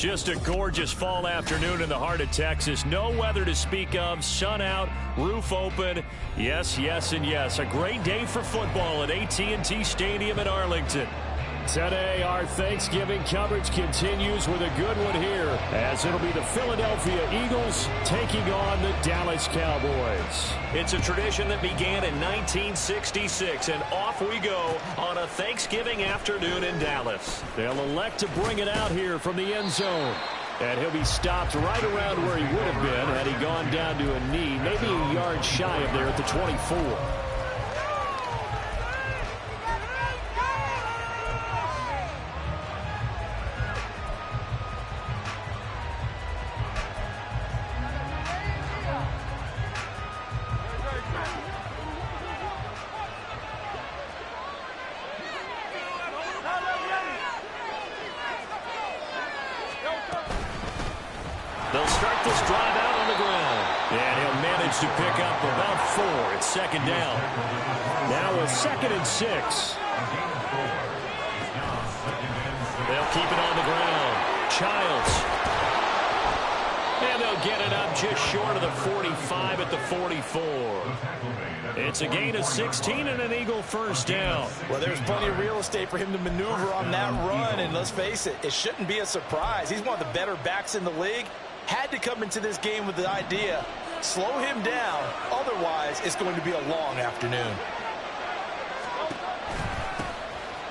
Just a gorgeous fall afternoon in the heart of Texas. No weather to speak of. Sun out, roof open. Yes, yes, and yes. A great day for football at AT&T Stadium in Arlington. Today, our Thanksgiving coverage continues with a good one here, as it'll be the Philadelphia Eagles taking on the Dallas Cowboys. It's a tradition that began in 1966, and off we go on a Thanksgiving afternoon in Dallas. They'll elect to bring it out here from the end zone. And he'll be stopped right around where he would have been had he gone down to a knee, maybe a yard shy of there at the 24. They'll start this drive out on the ground. And he'll manage to pick up about 4. It's second down. Now a 2nd and 6. They'll keep it on the ground. Childs. And they'll get it up just short of the 45 at the 44. It's a gain of 16 and an Eagle first down. Well, there's plenty of real estate for him to maneuver on that run, and let's face it, it shouldn't be a surprise. He's one of the better backs in the league. Had to come into this game with the idea, slow him down, otherwise it's going to be a long afternoon.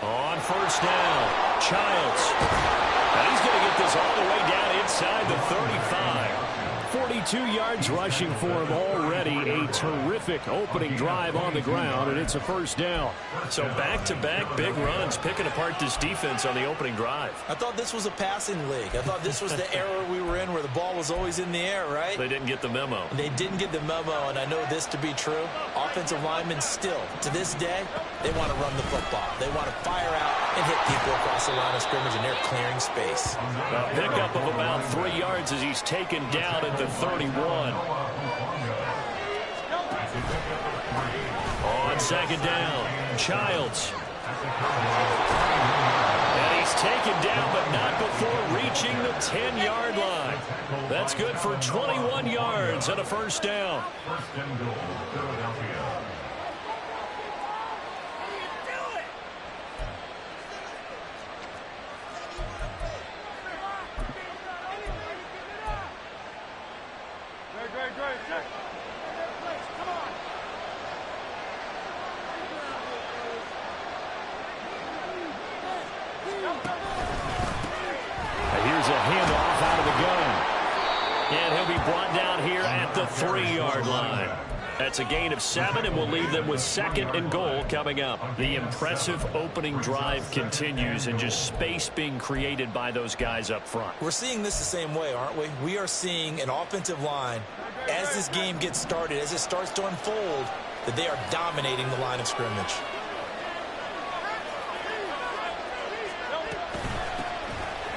On first down, Childs. And he's going to get this all the way down inside the 35. 42 yards rushing for him already. A terrific opening drive on the ground, and it's a first down. So back-to-back big runs, picking apart this defense on the opening drive. I thought this was a passing league. I thought this was the era we were in where the ball was always in the air, right? They didn't get the memo. They didn't get the memo, and I know this to be true. Offensive linemen still, to this day, they want to run the football. They want to fire out and hit people across the line of scrimmage, and they're clearing space. A pickup of about 3 yards as he's taken down at the 31. On second down, Childs. And he's taken down, but not before reaching the 10-yard line. That's good for 21 yards and a first down. Here's a handoff out of the gun. And he'll be brought down here at the 3-yard line. That's a gain of 7, and we'll leave them with 2nd and goal coming up. The impressive opening drive continues, and just space being created by those guys up front. We're seeing this the same way, aren't we? We are seeing an offensive line, as this game gets started, as it starts to unfold, that they are dominating the line of scrimmage.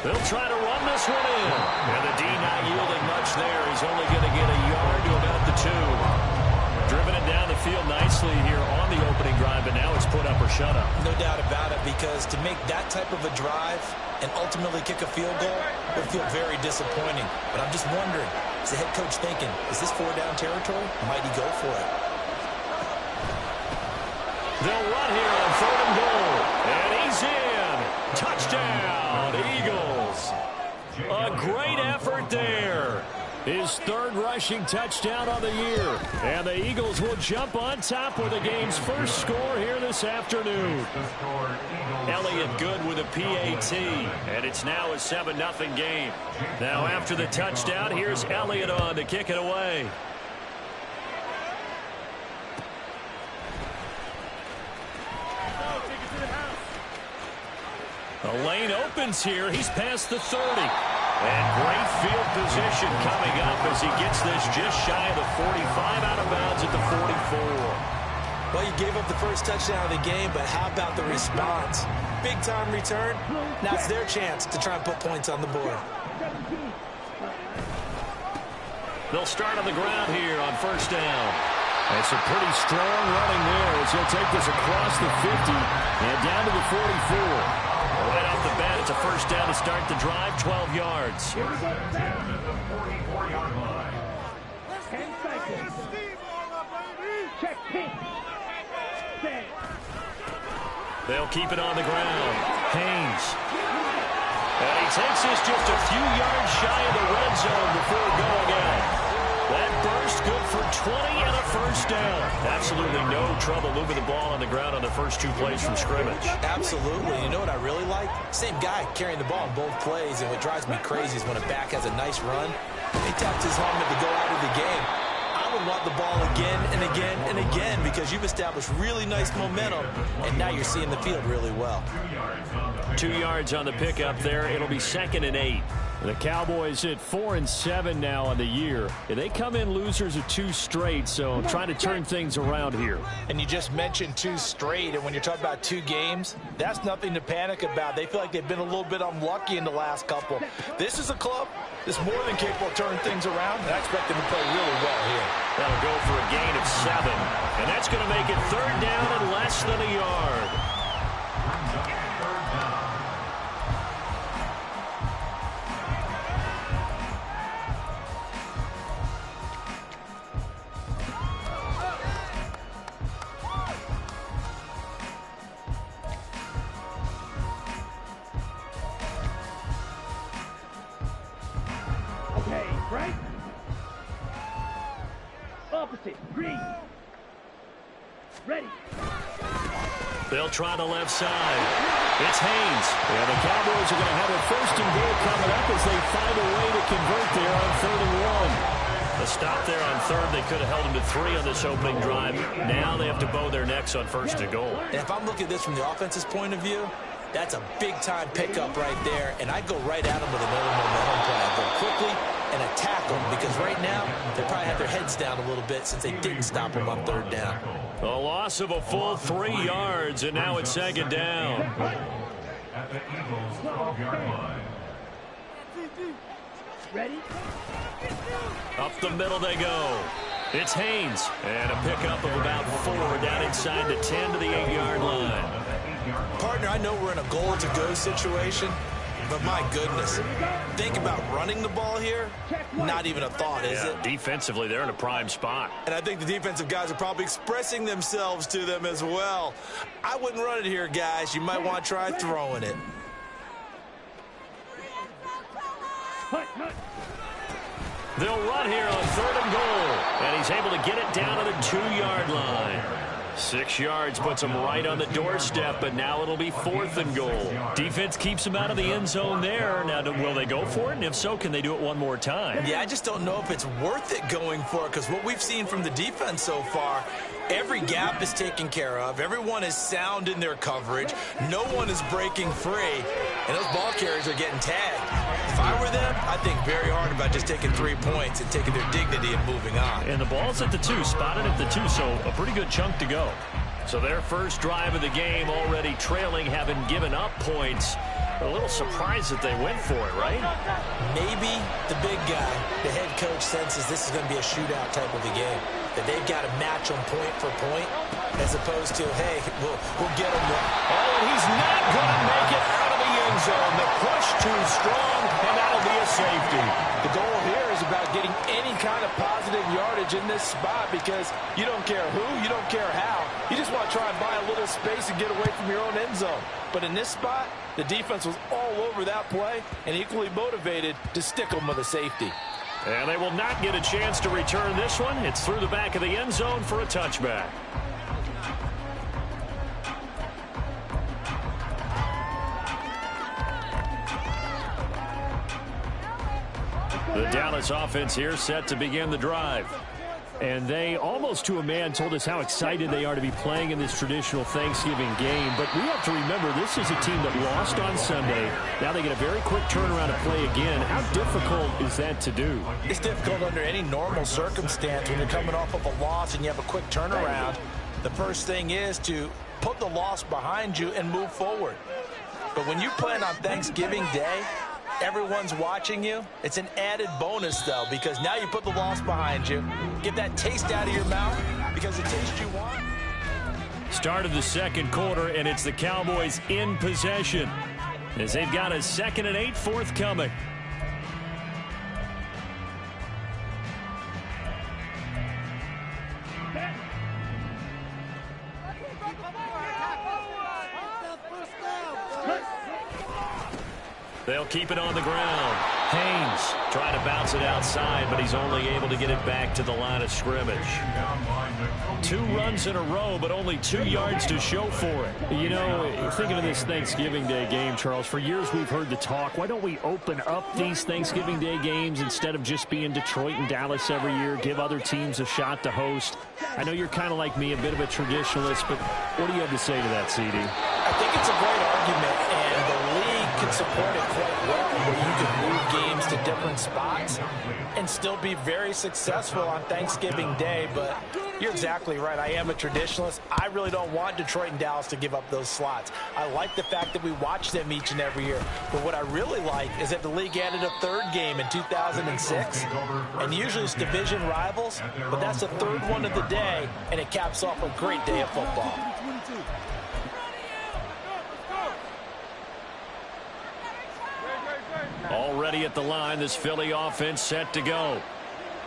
They'll try to run this one in. And the D not yielding much there. He's only going to get a yard to about the 2. Driven it down the field nicely here on the opening drive, but now it's put up or shut up. No doubt about it, because to make that type of a drive and ultimately kick a field goal would feel very disappointing. But I'm just wondering, is the head coach thinking, is this 4-down territory? Might he go for it? They'll run here on 3rd and goal. And he's in. Touchdown, Eagles. A great effort there. His 3rd rushing touchdown on the year. And the Eagles will jump on top with the game's first score here this afternoon. Elliott good with a PAT. And it's now a 7-0 game. Now after the touchdown, here's Elliott on to kick it away. The lane opens here. He's past the 30. And great field position coming up as he gets this just shy of the 45, out of bounds at the 44. Well, you gave up the first touchdown of the game, but how about the response? Big-time return. Now it's their chance to try and put points on the board. They'll start on the ground here on first down. That's a pretty strong running there as he'll take this across the 50 and down to the 44. Right off the bat, it's a first down to start the drive, 12 yards. 10 seconds. Check pink. Set. They'll keep it on the ground. Haynes. And he takes this just a few yards shy of the red zone before going out. That burst good for 20 and a first down. Absolutely no trouble moving the ball on the ground on the first 2 plays from scrimmage. Absolutely. You know what I really like? Same guy carrying the ball in both plays, and what drives me crazy is when a back has a nice run, he taps his helmet to go out of the game. I would want the ball again and again and again because you've established really nice momentum, and now you're seeing the field really well. 2 yards on the pickup there. It'll be 2nd and 8. The Cowboys at 4-7 now on the year. They come in losers of 2 straight, so trying to turn things around here. And you just mentioned 2 straight, and when you're talking about 2 games, that's nothing to panic about. They feel like they've been a little bit unlucky in the last couple. This is a club that's more than capable of turning things around, and I expect them to play really well here. That'll go for a gain of 7, and that's going to make it 3rd down and less than a yard. Okay, right? Opposite. Green. Ready. They'll try the left side. It's Haynes. And the Cowboys are going to have a 1st and goal coming up as they find a way to convert there on 3rd and 1. A stop there on 3rd. They could have held them to 3 on this opening drive. Now they have to bow their necks on 1st and goal. And if I'm looking at this from the offense's point of view, that's a big-time pickup right there, and I go right at them with another momentum play. I go quickly and attack them because right now they probably have their heads down a little bit since they didn't stop them on 3rd down. A loss of a full 3 yards, and now it's 2nd down. Ready? Up the middle they go. It's Haynes. And a pickup of about 4 down inside the 10 to the 8-yard line. Partner, I know we're in a goal-to-go situation, but my goodness, think about running the ball here. Not even a thought, is it? Defensively, they're in a prime spot. And I think the defensive guys are probably expressing themselves to them as well. I wouldn't run it here, guys. You might want to try throwing it. They'll run here on 3rd and goal. And he's able to get it down to the 2-yard line. 6 yards puts him right on the doorstep, but now it'll be 4th and goal. Defense keeps him out of the end zone there. Now, will they go for it? And if so, can they do it one more time? Yeah, I just don't know if it's worth it going for it because what we've seen from the defense so far, every gap is taken care of. Everyone is sound in their coverage. No one is breaking free, and those ball carriers are getting tagged. If I were them, I'd think very hard about just taking 3 points and taking their dignity and moving on. And the ball's at the 2, spotted at the 2, so a pretty good chunk to go. So their first drive of the game already trailing, having given up points. A little surprised that they went for it, right? Maybe the big guy, the head coach, senses this is going to be a shootout type of a game. That they've got to match them point for point as opposed to, hey, we'll get them there. Oh, and he's not going to make it out of the end zone. The push too strong, and that'll be a safety. The goal here is about getting any kind of positive yardage in this spot because you don't care who, you don't care how. You just want to try and buy a little space and get away from your own end zone. But in this spot, the defense was all over that play and equally motivated to stick them with a safety. And they will not get a chance to return this one. It's through the back of the end zone for a touchback. The Dallas offense here set to begin the drive. And they, almost to a man, told us how excited they are to be playing in this traditional Thanksgiving game. But we have to remember, this is a team that lost on Sunday. Now they get a very quick turnaround to play again. How difficult is that to do? It's difficult under any normal circumstance when you're coming off of a loss and you have a quick turnaround. The first thing is to put the loss behind you and move forward. But when you plan on Thanksgiving Day, everyone's watching you. It's an added bonus, though, because now you put the loss behind you. Get that taste out of your mouth because the taste you want. Start of the second quarter, and it's the Cowboys in possession. as they've got a 2nd and 8 forthcoming. They'll keep it on the ground. Haynes trying to bounce it outside, but he's only able to get it back to the line of scrimmage. 2 runs in a row, but only 2 yards to show for it. You know, thinking of this Thanksgiving Day game, Charles, for years we've heard the talk, why don't we open up these Thanksgiving Day games instead of just being Detroit and Dallas every year, give other teams a shot to host? I know you're kind of like me, a bit of a traditionalist, but what do you have to say to that, CD? I think it's a great argument, and the league can support it quite well, where you can move games to different spots and still be very successful on Thanksgiving Day. But you're exactly right. I am a traditionalist. I really don't want Detroit and Dallas to give up those slots. I like the fact that we watch them each and every year. But what I really like is that the league added a 3rd game in 2006. And usually it's division rivals, but that's the 3rd one of the day, and it caps off a great day of football. Already at the line, this Philly offense set to go.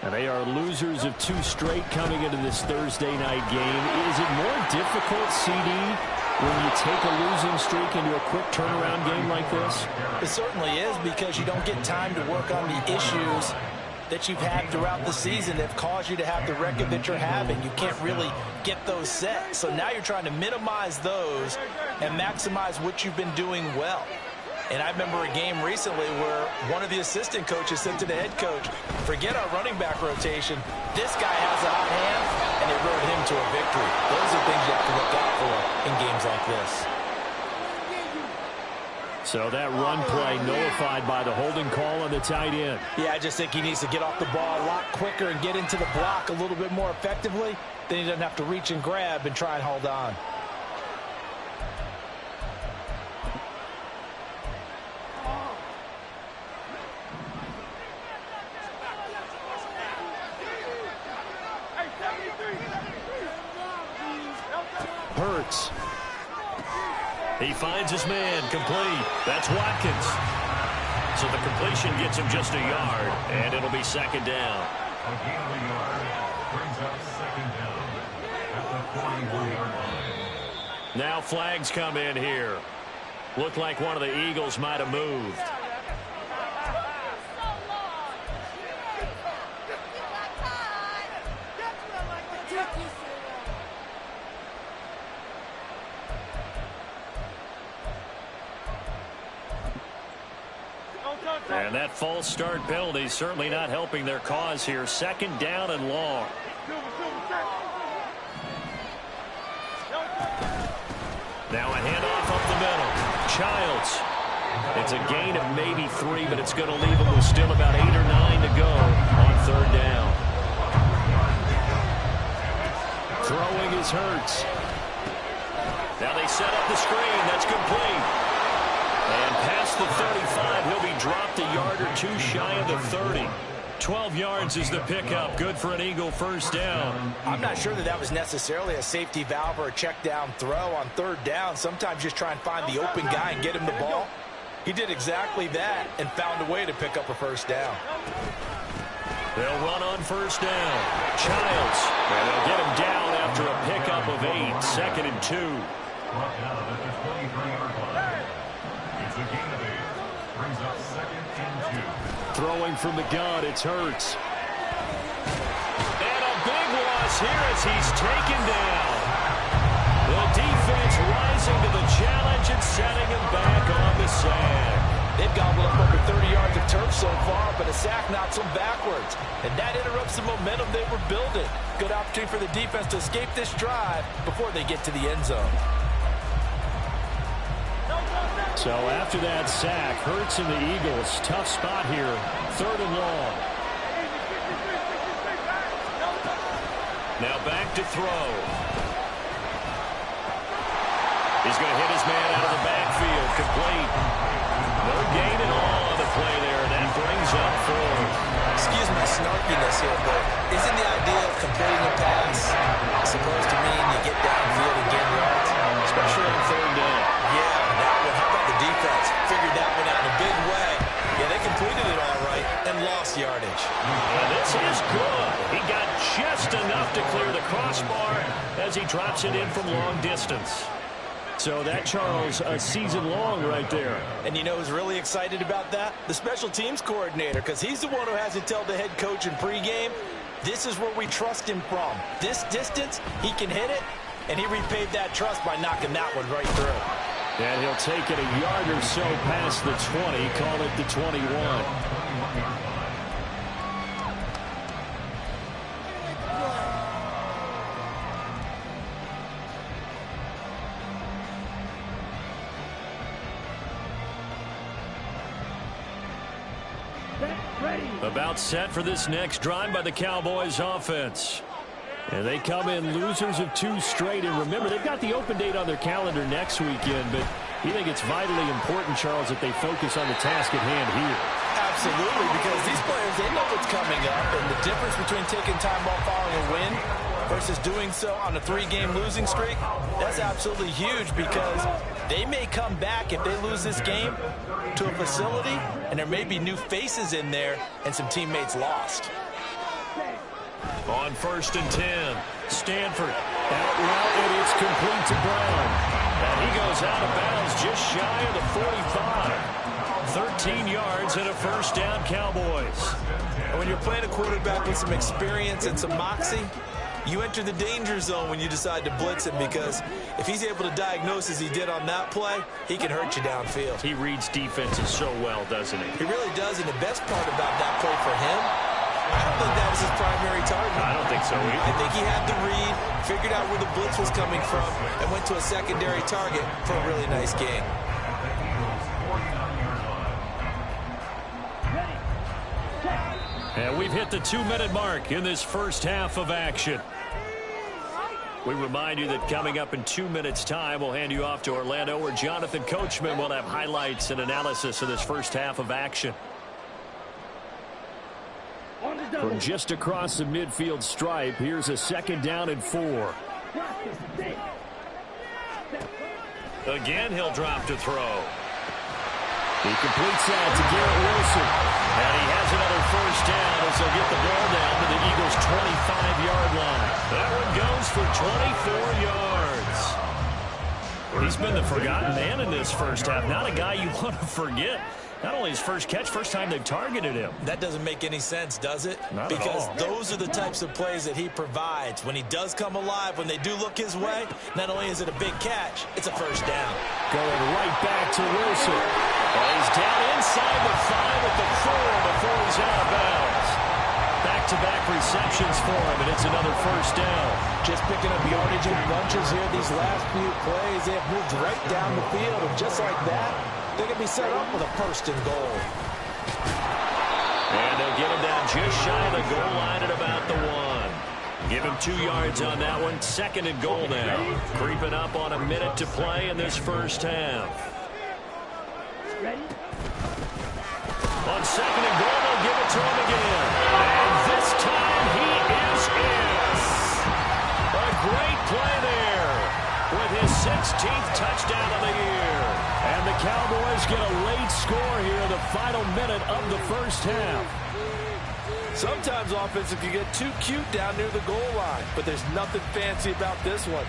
And they are losers of 2 straight coming into this Thursday night game. Is it more difficult, CD, when you take a losing streak into a quick turnaround game like this? It certainly is, because you don't get time to work on the issues that you've had throughout the season that have caused you to have the record that you're having. You can't really get those set. So now you're trying to minimize those and maximize what you've been doing well. And I remember a game recently where one of the assistant coaches said to the head coach, forget our running back rotation. This guy has a hot hand, and they rode him to a victory. Those are things you have to look out for in games like this. So that run play nullified by the holding call on the tight end. Yeah, I just think he needs to get off the ball a lot quicker and get into the block a little bit more effectively. Then he doesn't have to reach and grab and try and hold on. Hurts. He finds his man, complete. That's Watkins. So the completion gets him just a yard, and it'll be 2nd down. A gain of a yard brings up 2nd down at the 41-yard line. Now flags come in here. Looked like one of the Eagles might have moved. And that false start penalty certainly not helping their cause here. 2nd down and long. Now a handoff up the middle. Childs. It's a gain of maybe 3, but it's going to leave them with still about 8 or 9 to go on 3rd down. Throwing is Hurts. Now they set up the screen. That's complete. And past the 35, he'll be dropped a yard or 2 shy of the 30. 12 yards is the pickup. Good for an Eagle 1st down. I'm not sure that that was necessarily a safety valve or a check down throw on 3rd down. Sometimes just try and find the open guy and get him the ball. He did exactly that and found a way to pick up a 1st down. They'll run on 1st down. Childs. And they'll get him down after a pickup of 8. 2nd and 2. Brought down at the 23-yard line. It's a gain of 8. Brings up 2nd and 2. Throwing from the gun, it's Hurts. And a big loss here as he's taken down. The defense rising to the challenge and setting him back on the sack. They've gobbled up over 30 yards of turf so far, but a sack knocks them backwards. And that interrupts the momentum they were building. Good opportunity for the defense to escape this drive before they get to the end zone. So after that sack, Hurts and the Eagles, tough spot here, 3rd and long. Now back to throw. He's going to hit his man out of the backfield, complete. No gain at all on the play there. That brings up 4. Excuse my snarkiness here, but isn't the idea of completing a pass supposed to mean you get downfield and gain yards? Especially on 3rd down. Yeah, that one. How about the defense? Figure enough to clear the crossbar as he drops it in from long distance. So that, Charles, a season long right there. And you know who's really excited about that? The special teams coordinator, because he's the one who has to tell the head coach in pregame, this is where we trust him from. This distance, he can hit it, and he repaid that trust by knocking that one right through. And he'll take it a yard or so past the 20, call it the 21. About set for this next drive by the Cowboys offense. And they come in losers of 2 straight. And remember, they've got the open date on their calendar next weekend. But you think it's vitally important, Charles, that they focus on the task at hand here. Absolutely, because these players, they know what's coming up. And the difference between taking time off following a win versus doing so on a 3-game losing streak, that's absolutely huge, because they may come back if they lose this game to a facility, and there may be new faces in there and some teammates lost. On 1st and 10, Stanford out route, and it's complete to Brown. And he goes out of bounds just shy of the 45. 13 yards and a first down, Cowboys. And when you're playing a quarterback with some experience and some moxie, you enter the danger zone when you decide to blitz him, because if he's able to diagnose as he did on that play, he can hurt you downfield. He reads defenses so well, doesn't he? He really does, and the best part about that play for him, I don't think that was his primary target. I don't think so either. I think he had the read, figured out where the blitz was coming from, and went to a secondary target for a really nice gain. And we've hit the 2-minute mark in this first half of action. We remind you that coming up in 2 minutes' time, we'll hand you off to Orlando, where Jonathan Coachman will have highlights and analysis of this first half of action. From just across the midfield stripe, here's a 2nd down and 4. Again, he'll drop to throw. He completes that to Garrett Wilson. And he has another first down as they'll get the ball down to the Eagles' 25-yard line. That one goes for 24 yards. He's been the forgotten man in this first half. Not a guy you want to forget. Not only his first catch, first time they've targeted him. That doesn't make any sense, does it? Not because at all. Those are the types of plays that he provides. When he does come alive, when they do look his way, not only is it a big catch, it's a first down. Going right back to Wilson. Well, he's down inside the 5 at the 4 before he's out of bounds. Back-to-back receptions for him, and it's another first down. Just picking up yardage in bunches here these last few plays. They have moved right down the field, and just like that, they can be set up with a 1st and goal. And they'll get him down just shy of the goal line at about the 1. Give him 2 yards on that one. 2nd and goal now. Creeping up on a minute to play in this first half. Ready? On 2nd and goal, they'll give it to him again. And this time he is in. A great play there with his 16th touchdown of the year. And the Cowboys get a late score here in the final minute of the first half. Sometimes offenses can get too cute down near the goal line, but there's nothing fancy about this one.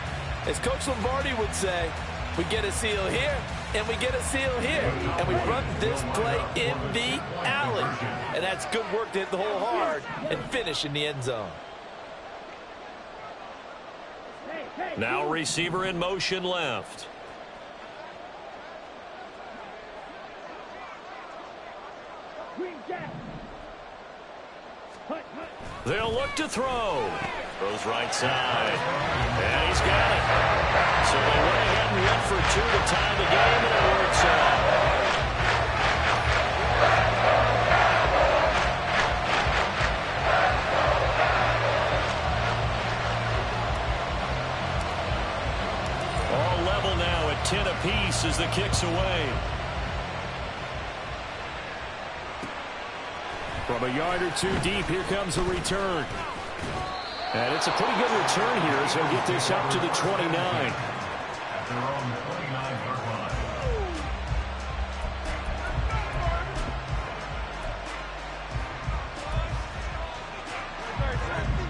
As Coach Lombardi would say, we get a seal here, and we get a seal here, and we run this play in the alley. And that's good work to hit the hole hard and finish in the end zone. Now receiver in motion left. They'll look to throw. Throws right side. And he's got it. So they went ahead and went for 2 to tie the game, and it works out. All level now at 10 apiece as the kick's away. From a yard or 2 deep, here comes a return. And it's a pretty good return here as he'll get this up to the 29. They're on the 29-yard line.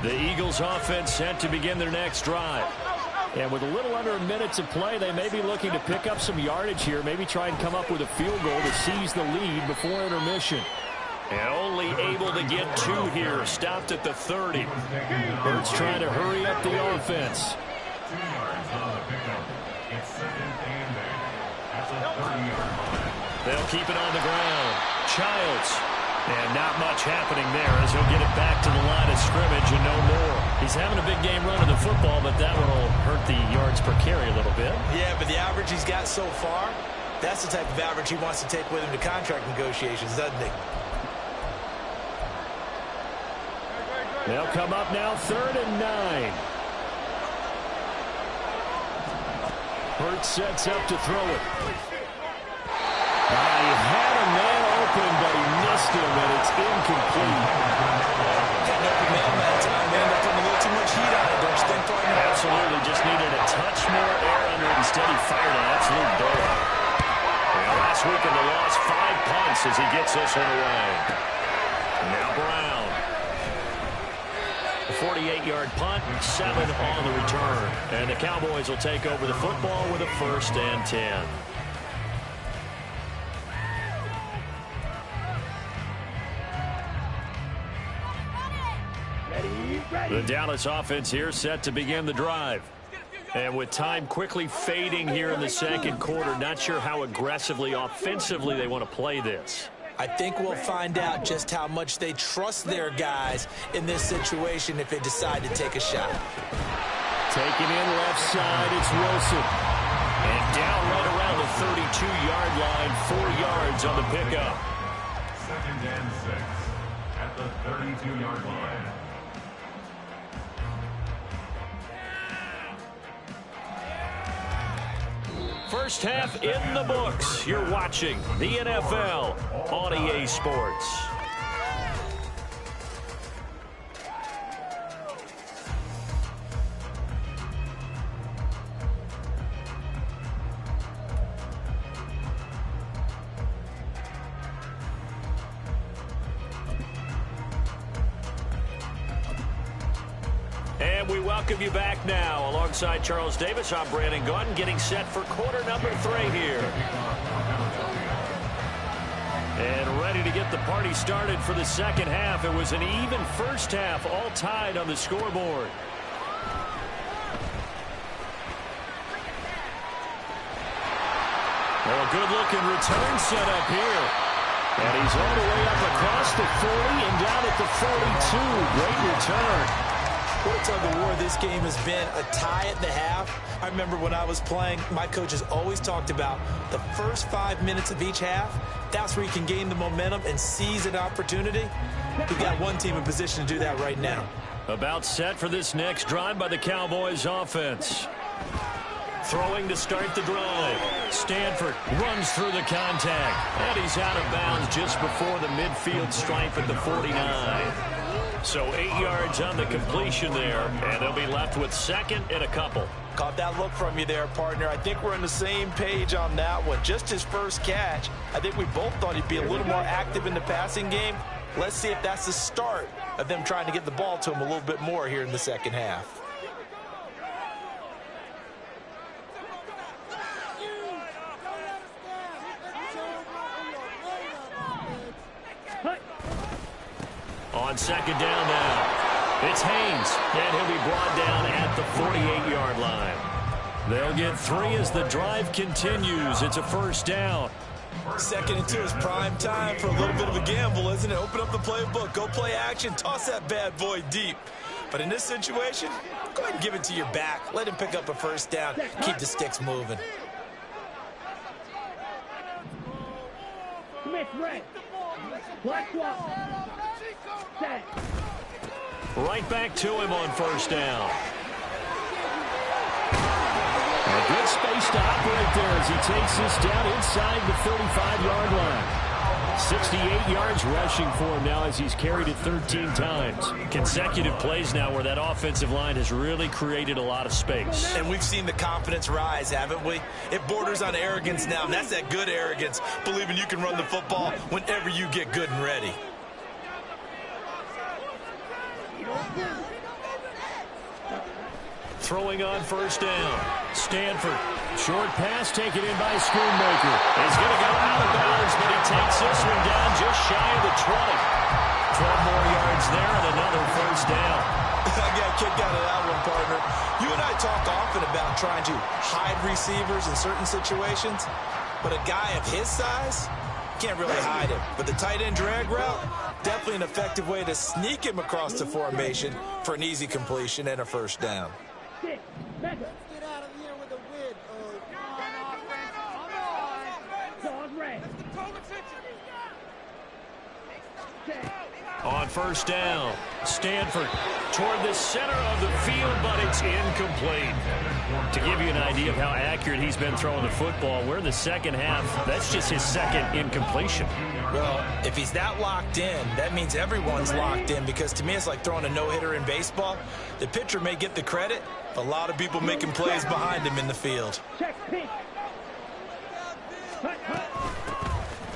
The Eagles offense set to begin their next drive. And with a little under a minute to play, they may be looking to pick up some yardage here, maybe try and come up with a field goal to seize the lead before intermission. And only able to get 2 here, stopped at the 30. Hurts trying to hurry up the offense. 2 yards on the pickup. It's 2nd and 8 at the 30-yard line. They'll keep it on the ground. Childs. And not much happening there as he'll get it back to the line of scrimmage and no more. He's having a big game running the football, but that one will hurt the yards per carry a little bit. Yeah, but the average he's got so far, that's the type of average he wants to take with him to contract negotiations, doesn't he? They'll come up now 3rd and 9. Hurts sets up to throw it. He had a man open, but he missed him, and it's incomplete. Got an open man that time. They ended up putting a little too much heat on it, don't you think, partner? Absolutely. Just needed a touch more air under it. Instead, he fired an absolute bullet. And last week in the loss, 5 punts as he gets this one away. Now Brown. A 48-yard punt, 7 on the return. And the Cowboys will take over the football with a 1st and 10. The Dallas offense here set to begin the drive. And with time quickly fading here in the 2nd quarter, not sure how aggressively, offensively they want to play this. I think we'll find out just how much they trust their guys in this situation if they decide to take a shot. Taking in left side, it's Wilson. And down right around the 32-yard line, 4 yards on the pickup. 2nd and 6 at the 32-yard line. First half in the books. You're watching the NFL on EA Sports. And we welcome you back now. Alongside Charles Davis, I'm Brandon Gunn, getting set for quarter number 3 here. And ready to get the party started for the 2nd half. It was an even first half, all tied on the scoreboard. Well, a good-looking return set up here. And he's all the way up across the 40 and down at the 42. Great return. What a tug of war this game has been, a tie at the half. I remember when I was playing, my coaches always talked about the first 5 minutes of each half. That's where you can gain the momentum and seize an opportunity. We've got one team in position to do that right now. About set for this next drive by the Cowboys offense. Throwing to start the drive. Stanford runs through the contact. And he's out of bounds just before the midfield stripe at the 49. So 8 yards on the completion there, and they'll be left with 2nd and a couple. Caught that look from you there, partner. I think we're on the same page on that one. Just his first catch. I think we both thought he'd be a little more active in the passing game. Let's see if that's the start of them trying to get the ball to him a little bit more here in the 2nd half. On 2nd down now, it's Haynes, and he'll be brought down at the 48-yard line. They'll get 3 as the drive continues. It's a 1st down. 2nd and 2 is prime time for a little bit of a gamble, isn't it? Open up the playbook, go play action, toss that bad boy deep. But in this situation, go ahead and give it to your back. Let him pick up a 1st down. Keep the sticks moving. Smith, red. Black swap. Set. Right back to him on 1st down. A good space to operate there as he takes this down inside the 35-yard line. 68 yards rushing for him now as he's carried it 13 times. Consecutive plays now where that offensive line has really created a lot of space. And we've seen the confidence rise, haven't we? It borders on arrogance now, and that's that good arrogance, believing you can run the football whenever you get good and ready. throwing on first down. Stanford. Short pass taken in by Schoonmaker. He's going to go out of bounds, but he takes this one down just shy of the 20. 12 more yards there and another first down. I got a kick out of that one, partner. You and I talk often about trying to hide receivers in certain situations, but a guy of his size can't really hide him. But the tight end drag route, definitely an effective way to sneak him across the formation for an easy completion and a first down. On first down, Stanford toward the center of the field, but it's incomplete. To give you an idea of how accurate he's been throwing the football, we're in the second half. That's just his second incompletion. Well, if he's that locked in, that means everyone's locked in, because to me it's like throwing a no-hitter in baseball. The pitcher may get the credit, but a lot of people making plays behind him in the field.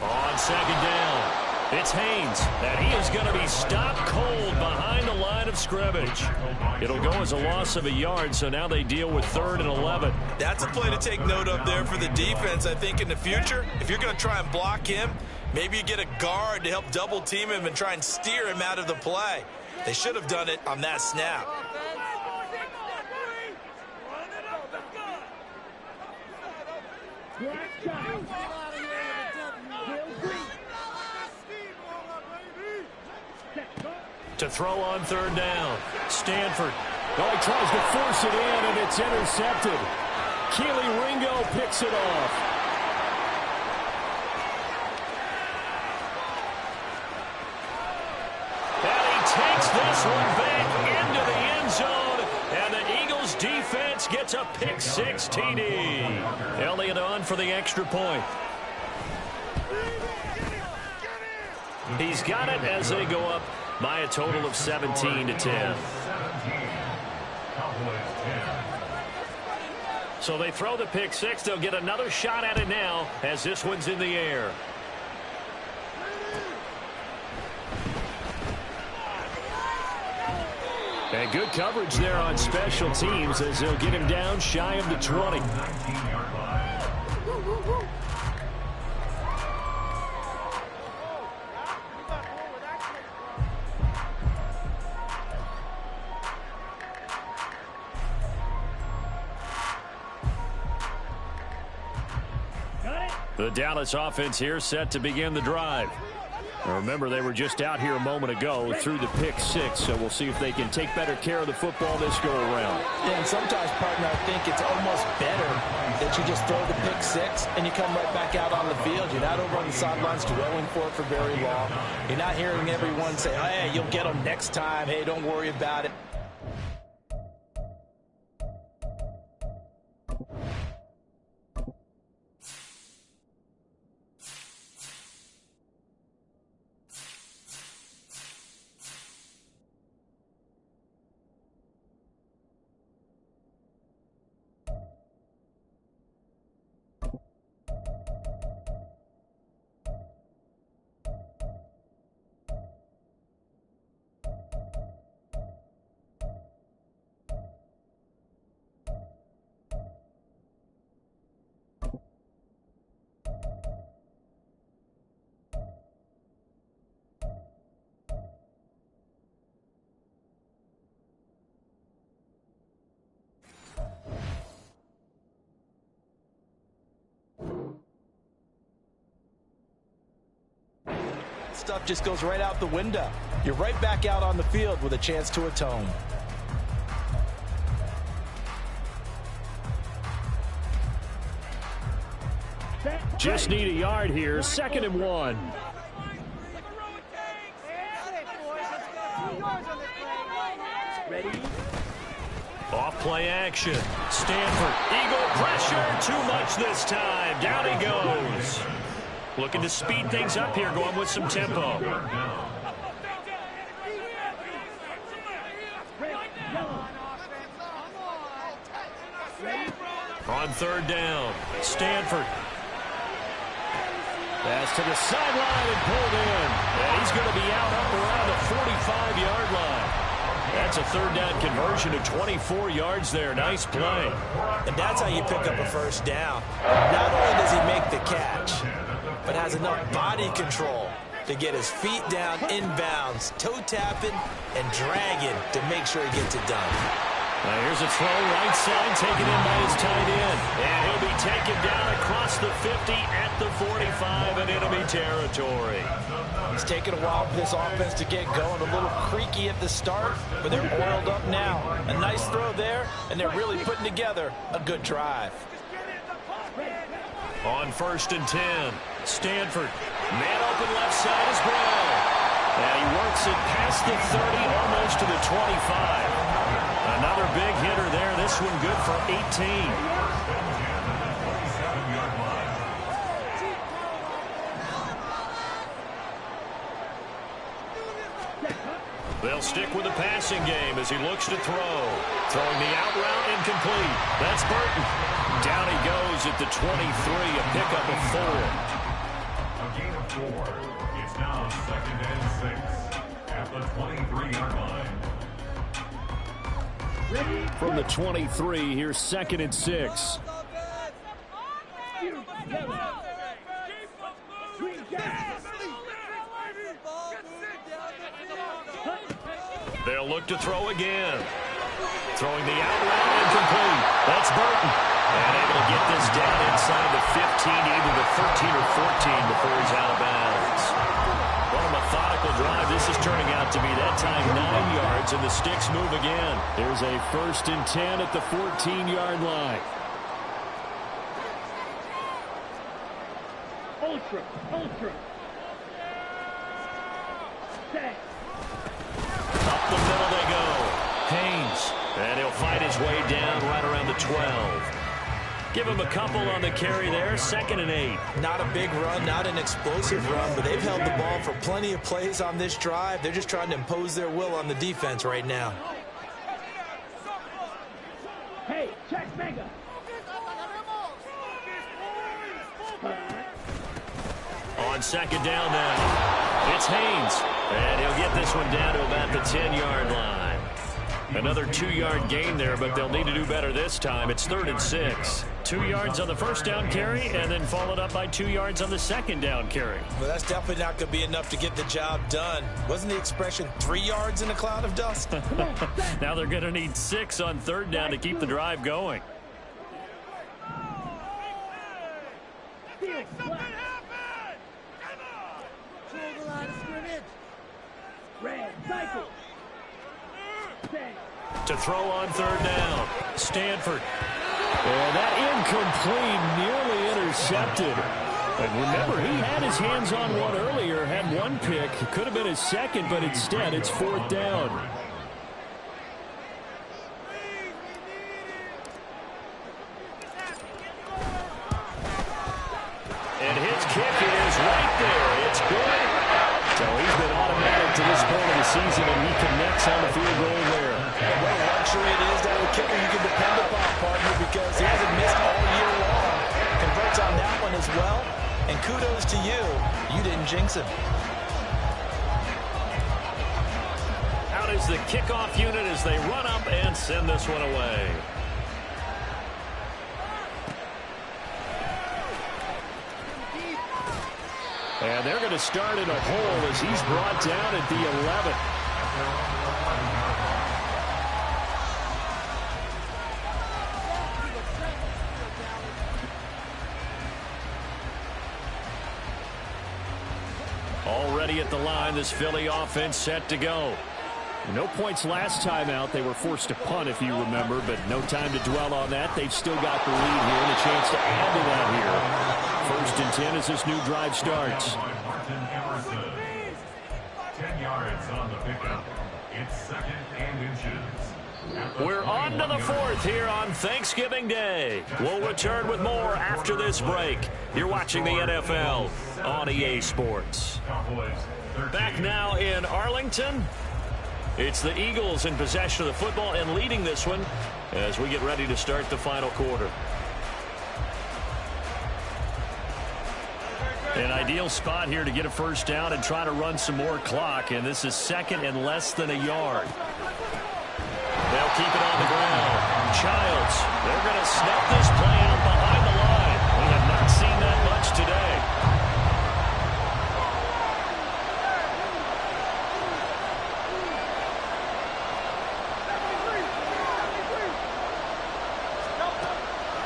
On second down, it's Haynes, and he is going to be stopped cold behind the line of scrimmage. It'll go as a loss of a yard, so now they deal with 3rd and 11. That's a play to take note of there for the defense, I think, in the future. If you're going to try and block him, maybe you get a guard to help double-team him and try and steer him out of the play. They should have done it on that snap. To throw on 3rd down, Stanford. Oh, he tries to force it in, and it's intercepted. Keely Ringo picks it off. And he takes this one back into the end zone, and the Eagles defense gets a pick-6 TD. Elliott on for the extra point. He's got it as they go up by a total of 17-10. So they throw the pick-6. They'll get another shot at it now as this one's in the air. And good coverage there on special teams as they'll get him down shy of the 20. The Dallas offense here set to begin the drive. Now remember, they were just out here a moment ago through the pick-6, so we'll see if they can take better care of the football this go-around. Yeah, and sometimes, partner, I think it's almost better that you just throw the pick-6 and you come right back out on the field. You're not over on the sidelines dwelling for it for very long. You're not hearing everyone say, hey, you'll get them next time. Hey, don't worry about it. Stuff just goes right out the window. You're right back out on the field with a chance to atone. Just need a yard here. 2nd and 1. Ready? Off play action. Stanford. Eagle pressure. Too much this time. Down he goes. Looking to speed things up here, going with some tempo. On 3rd down, Stanford. Pass to the sideline and pulled in. And he's going to be out up around the 45-yard line. That's a third down conversion of 24 yards there. Nice play. And that's how you pick up a first down. Not only does he make the catch, but has enough body control to get his feet down inbounds, toe tapping and dragging to make sure he gets it done. Now here's a throw right side, taken in by his tight end. And he'll be taken down across the 50 at the 45 in enemy territory. It's taken a while for this offense to get going. A little creaky at the start, but they're oiled up now. A nice throw there, and they're really putting together a good drive. On 1st and 10, Stanford. Man open left side is Brown. And he works it past the 30, almost to the 25. Another big hitter there. This one good for 18. They'll stick with the passing game as he looks to throw. Throwing the out route incomplete. That's Burton. Down he goes at the 23, a pickup of 4. A gain of 4. It's now 2nd and 6 at the 23-yard line. From the 23, here's 2nd and 6. They'll look to throw again. Throwing the out route incomplete. That's Burton. And able to get this down inside the 15, either the 13 or 14 before he's out of bounds. What a methodical drive this is turning out to be. That time 9 yards, and the sticks move again. There's a 1st and 10 at the 14-yard line. Ultra. Set. Up the middle they go. Haynes. And he'll fight his way down right around the 12. Give him a couple on the carry there. 2nd and 8. Not a big run, not an explosive run, but they've held the ball for plenty of plays on this drive. They're just trying to impose their will on the defense right now. Hey, check mega. On 2nd down now, it's Haynes. And he'll get this one down to about the 10-yard line. Another 2-yard gain there, but they'll need to do better this time. It's 3rd and 6. 2 yards on the first down carry, and then followed up by 2 yards on the second down carry. Well, that's definitely not going to be enough to get the job done. Wasn't the expression 3 yards in a cloud of dust? Now they're going to need 6 on 3rd down to keep the drive going. To throw on 3rd down, Stanford. And that incomplete, nearly intercepted. And remember, he had his hands on one earlier, had one pick. It could have been his second, but instead it's 4th down. And his kick is right there. It's good. So he's been automatic to this point of the season, and he connects on the field goal there. And what a luxury it is to have a kicker you can depend upon, partner, because he hasn't missed all year long. Converts on that one as well. And kudos to you. You didn't jinx him. Out is the kickoff unit as they run up and send this one away. And they're going to start in a hole as he's brought down at the 11. Already at the line, this Philly offense set to go. No points last time out. They were forced to punt, if you remember, but no time to dwell on that. They've still got the lead here and a chance to add to that here. 1st and 10 as this new drive starts. 10 yards on the pickup. It's 2nd and inches. We're on to the 4th here on Thanksgiving Day. We'll return with more after this break. You're watching the NFL on EA Sports. Back now in Arlington. It's the Eagles in possession of the football and leading this one as we get ready to start the final quarter. An ideal spot here to get a first down and try to run some more clock, and this is 2nd and less than a yard. They'll keep it on the ground. Childs, they're going to snap this play out behind the line. We have not seen that much today.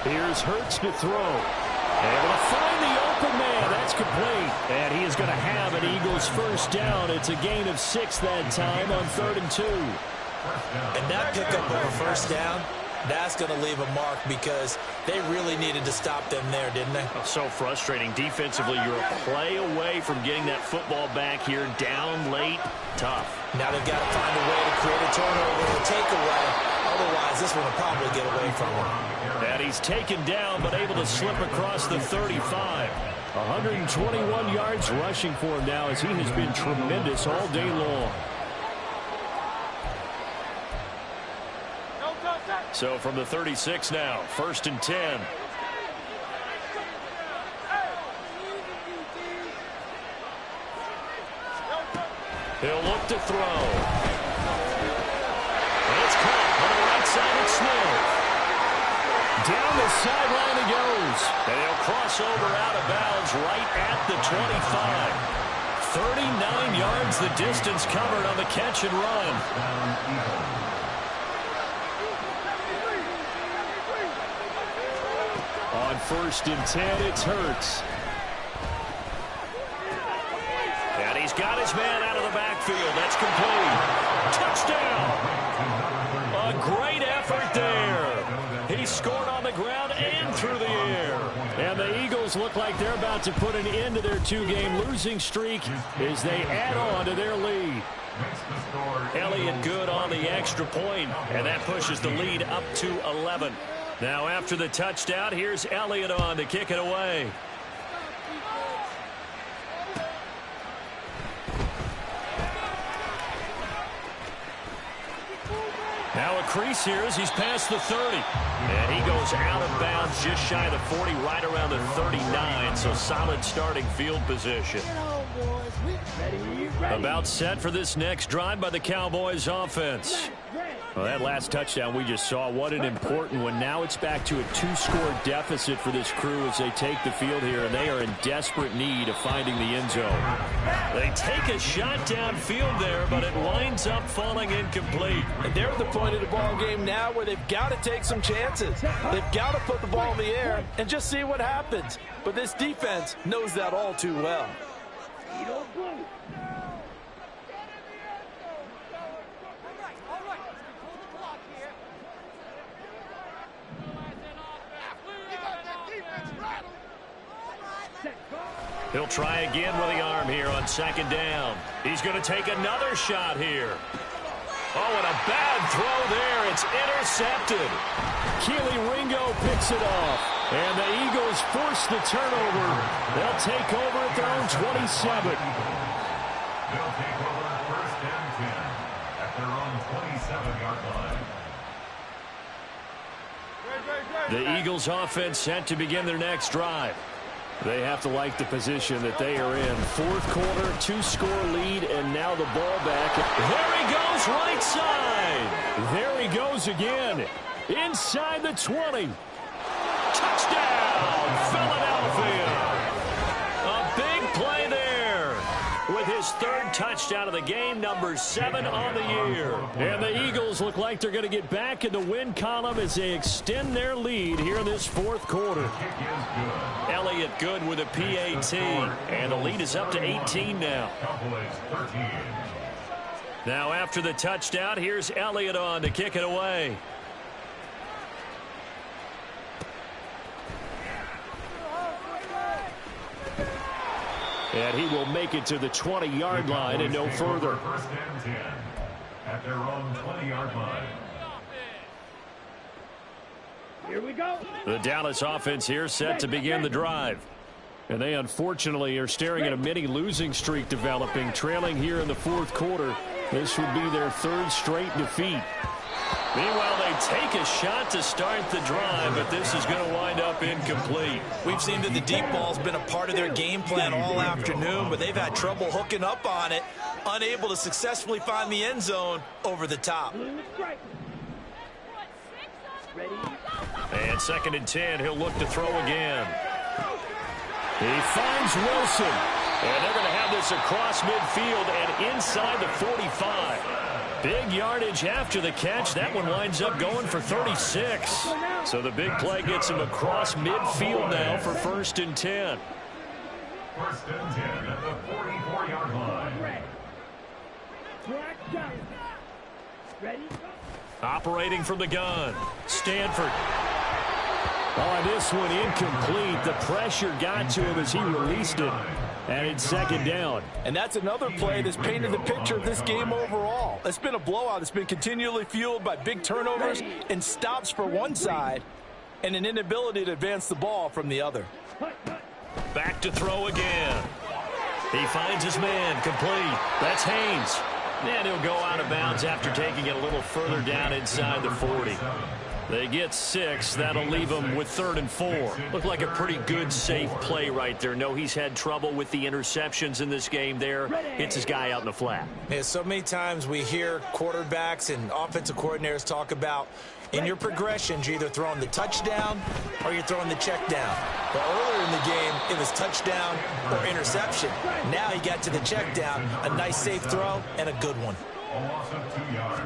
Here's Hurts to throw. Able to find the open man. That's complete. And he is going to have an Eagles first down. It's a gain of 6 that time on 3rd and 2. And that pickup of a first down, that's going to leave a mark because they really needed to stop them there, didn't they? So frustrating. Defensively, you're a play away from getting that football back here. Down late. Tough. Now they've got to find a way to create a turnover or takeaway. Otherwise, this one will probably get away from them. And he's taken down, but able to slip across the 35. 121 yards rushing for him now as he has been tremendous all day long. So from the 36 now, 1st and 10. He'll look to throw. And it's caught on the right side of Smith. Down the sideline he goes. And he'll cross over out of bounds right at the 25. 39 yards the distance covered on the catch and run. On 1st and 10, it's Hurts. And he's got his man out of the backfield. That's complete. Touchdown. A great effort there. He scored on the ground and through the air. And the Eagles look like they're about to put an end to their 2-game losing streak as they add on to their lead. Elliott good on the extra point, and that pushes the lead up to 11. Now after the touchdown, here's Elliott on to kick it away. Now a crease here as he's past the 30. And he goes out of bounds just shy of the 40, right around the 39. So solid starting field position. About set for this next drive by the Cowboys offense. Well, that last touchdown we just saw, what an important one. Now it's back to a 2-score deficit for this crew as they take the field here, and they are in desperate need of finding the end zone. They take a shot downfield there, but it winds up falling incomplete. And they're at the point of the ball game now where they've got to take some chances. They've got to put the ball in the air and just see what happens. But this defense knows that all too well. He'll try again with the arm here on 2nd down. He's going to take another shot here. Oh, and a bad throw there. It's intercepted. Keely Ringo picks it off. And the Eagles force the turnover. They'll take over at their own 27. They'll take over 1st and 10 at their own 27-yard line. The Eagles offense set to begin their next drive. They have to like the position that they are in. 4th quarter, 2-score lead, and now the ball back. There he goes, right side. There he goes again. Inside the 20. Touchdown, Philadelphia. A big play there with his 3rd touchdown of the game, number 7 on the year. And the Eagles look like they're going to get back in the win column as they extend their lead here in this 4th quarter. Elliott good with a PAT, and the lead is up to 18 now. Now after the touchdown, here's Elliott on to kick it away. And he will make it to the 20-yard line and no further. 1st and 10 at their own 20-yard line. Here we go. The Dallas offense here set to begin the drive. And they unfortunately are staring at a mini losing streak developing, trailing here in the 4th quarter. This would be their 3rd straight defeat. Meanwhile, they take a shot to start the drive, but this is going to wind up incomplete. We've seen that the deep ball's been a part of their game plan all afternoon, but they've had trouble hooking up on it, unable to successfully find the end zone over the top. And 2nd and 10, he'll look to throw again. He finds Wilson. And they're going to have this across midfield and inside the 45. Big yardage after the catch. That one winds up going for 36. So the big play gets him across midfield now for 1st and 10. 1st and 10 at the 44-yard line. Ready? Operating from the gun, Stanford. On this one, incomplete. The pressure got to him as he released it. And it's 2nd down. And that's another play that's painted the picture of this game overall. It's been a blowout. It's been continually fueled by big turnovers and stops for one side and an inability to advance the ball from the other. Back to throw again. He finds his man, complete. That's Haynes. And he'll go out of bounds after taking it a little further down inside the 40. They get 6. That'll leave them with 3rd and 4. Looked like a pretty good, safe play right there. No, he's had trouble with the interceptions in this game there. Hits his guy out in the flat. Yeah, so many times we hear quarterbacks and offensive coordinators talk about in your progressions, you're either throwing the touchdown or you're throwing the check down. But earlier in the game, it was touchdown or interception. Now he got to the check down, a nice safe throw, and a good one. A loss of 2 yards.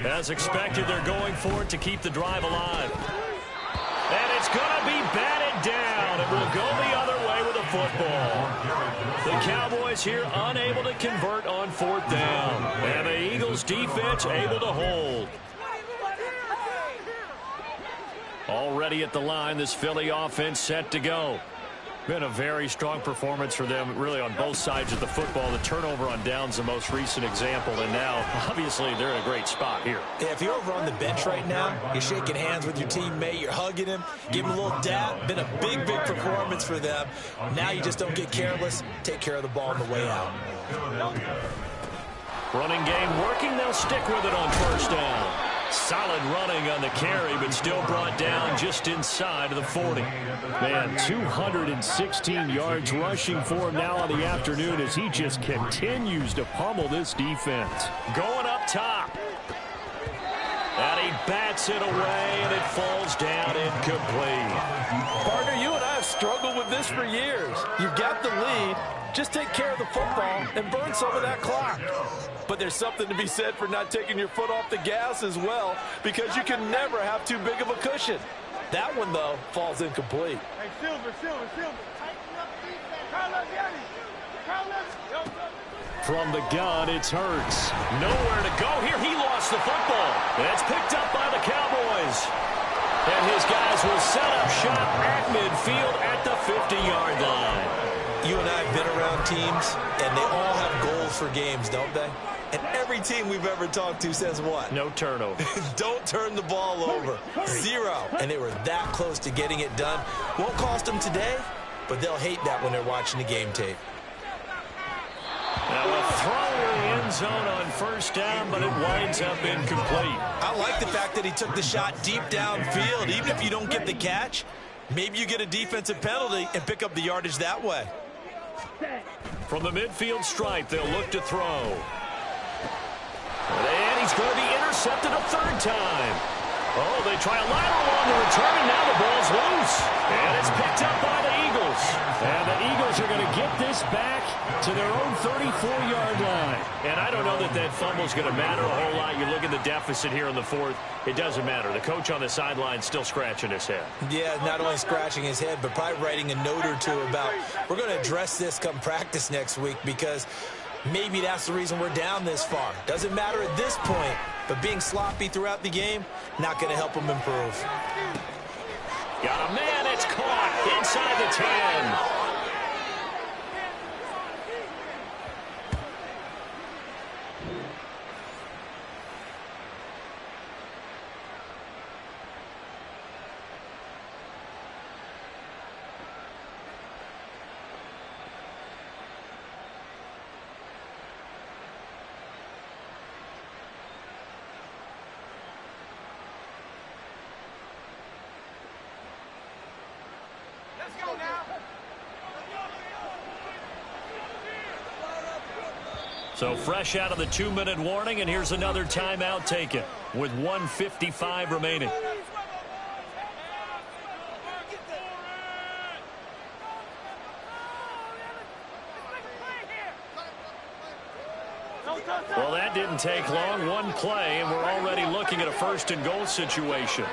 As expected, they're going for it to keep the drive alive. And it's going to be batted down. It will go the other way with a football. The Cowboys here unable to convert on 4th down. And the Eagles defense able to hold. Already at the line, this Philly offense set to go. Been a very strong performance for them, really, on both sides of the football. The turnover on downs, the most recent example, and now, obviously, they're in a great spot here. Yeah, if you're over on the bench right now, you're shaking hands with your teammate, you're hugging him, give him a little dap. Been a big, big performance for them. Now you just don't get careless. Take care of the ball on the way out. Running game working. They'll stick with it on 1st down. Solid running on the carry, but still brought down just inside of the 40. Man, 216 yards rushing for him now on the afternoon as he just continues to pummel this defense. Going up top. And he bats it away, and it falls down incomplete. Partner, you and I have struggled with this for years. You've got the lead. Just take care of the football and burn some of that clock. But there's something to be said for not taking your foot off the gas as well, because you can never have too big of a cushion. That one, though, falls incomplete. Hey, Silver. Tighten up defense. From the gun, it's Hurts. Nowhere to go here. He lost the football. It's picked up by the Cowboys. And his guys will set up shop at midfield at the 50-yard line. You and I have been around teams, and they all have goals for games, don't they? And every team we've ever talked to says what? No turnover. Don't turn the ball over. 0. And they were that close to getting it done. Won't cost them today, but they'll hate that when they're watching the game tape. Now a throw in the end zone on 1st down, but it winds up incomplete. I like the fact that he took the shot deep downfield. Even if you don't get the catch, maybe you get a defensive penalty and pick up the yardage that way. From the midfield stripe, they'll look to throw. And he's going to be intercepted a 3rd time. Oh, they try a lateral on the return, and now the ball's loose. And it's picked up by the Eagles. And the Eagles are going to get this back to their own 34-yard line. And I don't know that that fumble's going to matter a whole lot. You look at the deficit here in the 4th. It doesn't matter. The coach on the sideline still scratching his head. Yeah, not only scratching his head, but probably writing a note or two about, we're going to address this come practice next week, because maybe that's the reason we're down this far. Doesn't matter at this point, but being sloppy throughout the game, not going to help them improve. Got a man, it's caught inside the 10. So fresh out of the 2-minute warning, and here's another timeout taken with 1:55 remaining. Well, that didn't take long. One play, and we're already looking at a first-and-goal situation.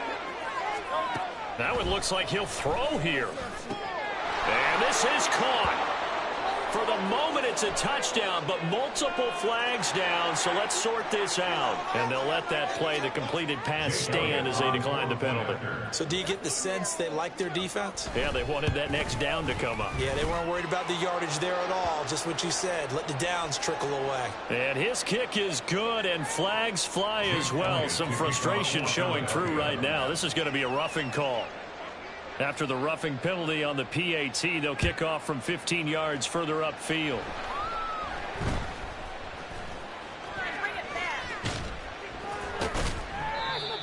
Now it looks like he'll throw here. And this is caught. For the moment, it's a touchdown, but multiple flags down, so let's sort this out. And they'll let that play, the completed pass, stand as they decline the penalty. So do you get the sense they like their defense? Yeah, they wanted that next down to come up. Yeah, they weren't worried about the yardage there at all. Just what you said. Let the downs trickle away. And his kick is good, and flags fly as well. Some frustration showing through right now. This is going to be a roughing call. After the roughing penalty on the PAT, they'll kick off from 15 yards further upfield.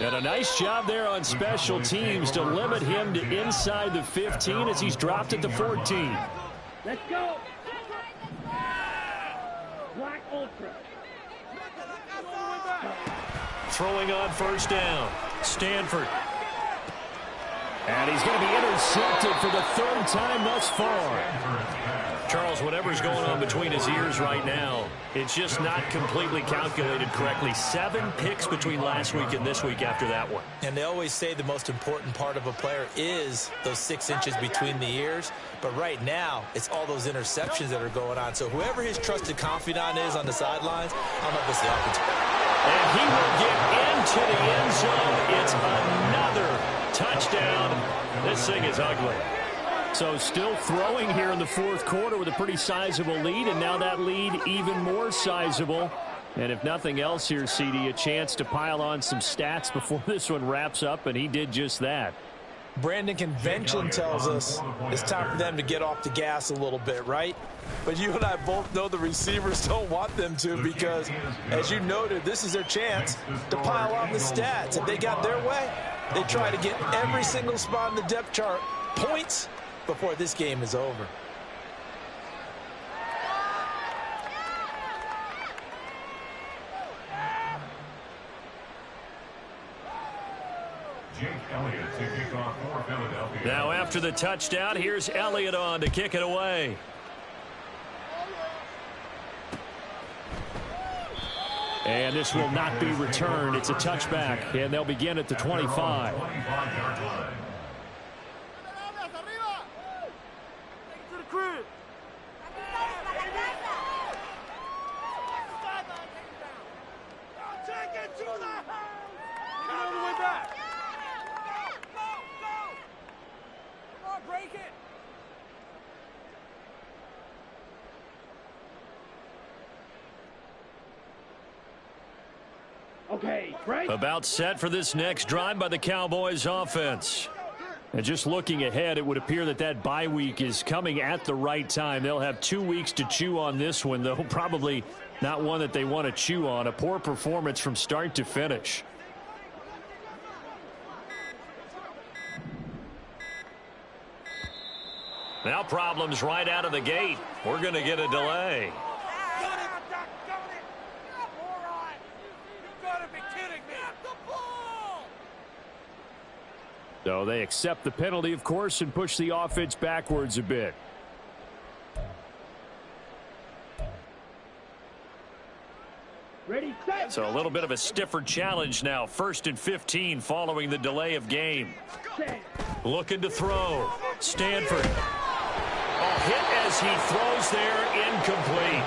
And a nice job there on special teams to limit him to inside the 15 as he's dropped at the 14. Let's go. Black Ultra. Throwing on first down. Stanford. And he's going to be intercepted for the third time thus far. Charles, whatever's going on between his ears right now, it's just not completely calculated correctly. 7 picks between last week and this week after that one. And they always say the most important part of a player is those 6 inches between the ears. But right now, it's all those interceptions that are going on. So whoever his trusted confidant is on the sidelines, I don't know if it's the offensive. And he will get into the end zone. It's another touchdown. This thing is ugly. So still throwing here in the fourth quarter with a pretty sizable lead, and now that lead even more sizable. And if nothing else here, CD, a chance to pile on some stats before this one wraps up, and he did just that. Brandon, convention tells us it's time for them to get off the gas a little bit, right? But you and I both know the receivers don't want them to because, as you noted, this is their chance to pile on the stats. If they got their way, they try to get every single spot in the depth chart points before this game is over. Jake Elliott to kick off for Philadelphia. Now after the touchdown, here's Elliott on to kick it away. And this will not be returned. It's a touchback, and they'll begin at the 25. 25-yard line. Okay, right. About set for this next drive by the Cowboys offense. And just looking ahead, it would appear that that bye week is coming at the right time. They'll have 2 weeks to chew on this one, though probably not one that they want to chew on. A poor performance from start to finish. Now problems right out of the gate. We're going to get a delay. So they accept the penalty, of course, and push the offense backwards a bit. Ready, set. So a little bit of a stiffer challenge now. 1st and 15 following the delay of game. Set. Looking to throw. Stanford. A hit as he throws there, incomplete.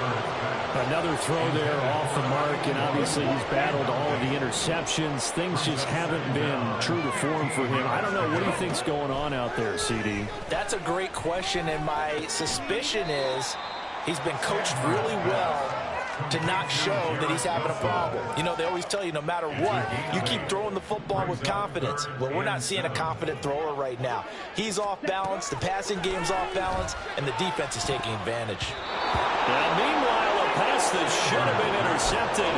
Another throw there off the mark, and obviously he's battled all of the interceptions. Things just haven't been true to form for him. I don't know. What do you think's going on out there, CD? That's a great question, and my suspicion is he's been coached really well to not show that he's having a problem. You know, they always tell you no matter what, you keep throwing the football with confidence. Well, we're not seeing a confident thrower right now. He's off balance, the passing game's off balance, and the defense is taking advantage. Now, meanwhile, a pass that should have been intercepted,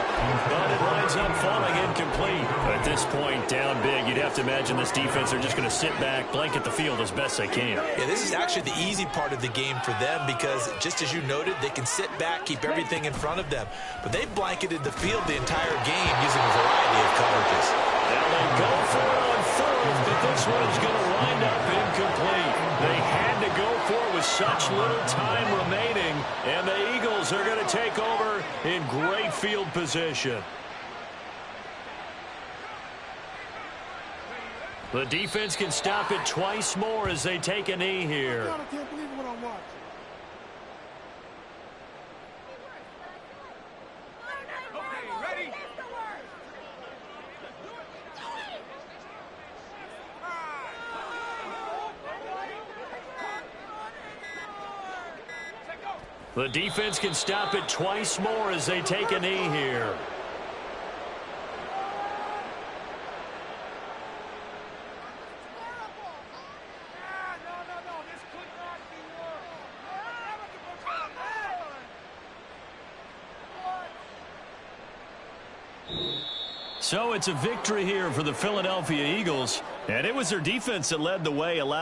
but it winds up falling incomplete. At this point, down big, you'd have to imagine this defense are just going to sit back, blanket the field as best they can. Yeah, this is actually the easy part of the game for them because, just as you noted, they can sit back, keep everything in front of them. But they blanketed the field the entire game using a variety of coverages. Now they go for it on 4th, but this one is going to wind up incomplete. They had to go for it with such little time remaining, and the Eagles are going to take over in great field position. The defense can stop it twice more as they take a knee here. I can't believe what I'm watching. The defense can stop it twice more as they take a knee here. So it's a victory here for the Philadelphia Eagles, and it was their defense that led the way,